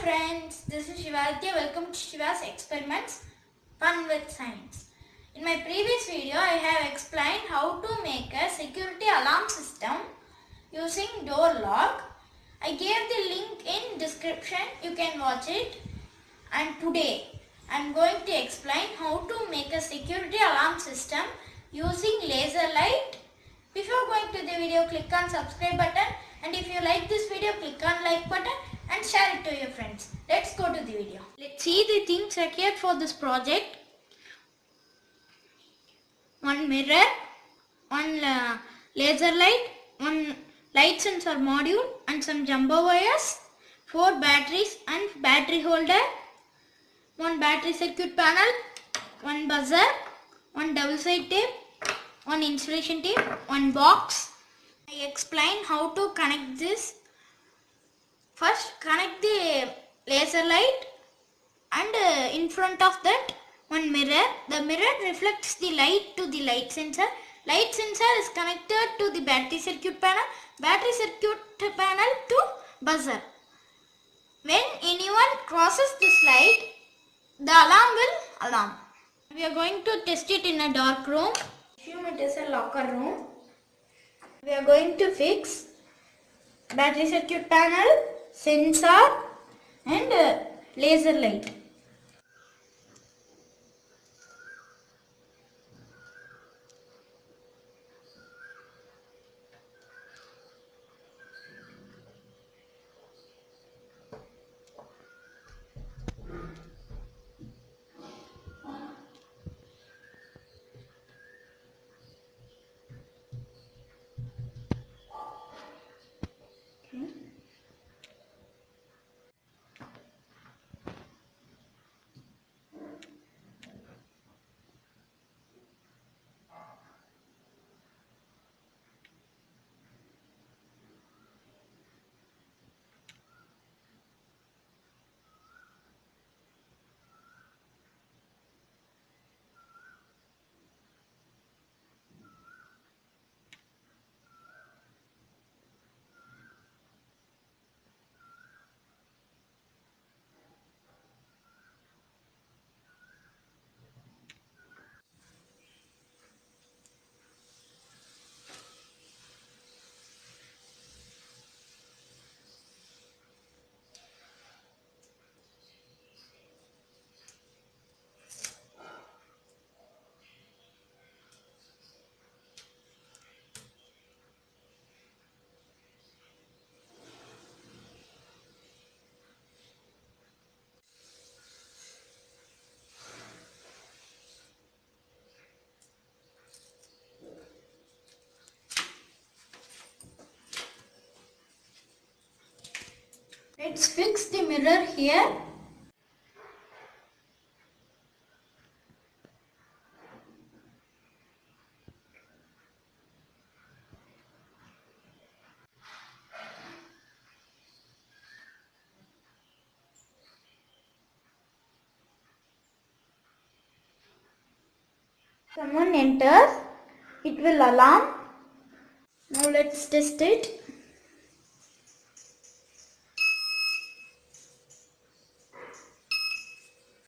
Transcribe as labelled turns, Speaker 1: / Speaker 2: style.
Speaker 1: friends, this is Shivaditya. Welcome to Shiva's Experiments Fun with Science. In my previous video, I have explained how to make a security alarm system using door lock. I gave the link in description, you can watch it. And today, I am going to explain how to make a security alarm system using laser light. Before going to the video, click on subscribe button, and if you like this video, click on like button and share it to your friends. Let's go to the video. Let's see the things required for this project. One mirror, one laser light, one light sensor module and some jumbo wires, 4 batteries and battery holder, one battery circuit panel, one buzzer, one double side tape, one insulation tape, one box. I explain how to connect this. First, connect the laser light and in front of that one mirror. The mirror reflects the light to the light sensor. Light sensor is connected to the battery circuit panel. Battery circuit panel to buzzer. When anyone crosses this light, the alarm will alarm. We are going to test it in a dark room. Assume it is a locker room. We are going to fix battery circuit panel, sensor and laser light. Let's fix the mirror here. Someone enters, it will alarm. Now let's test it.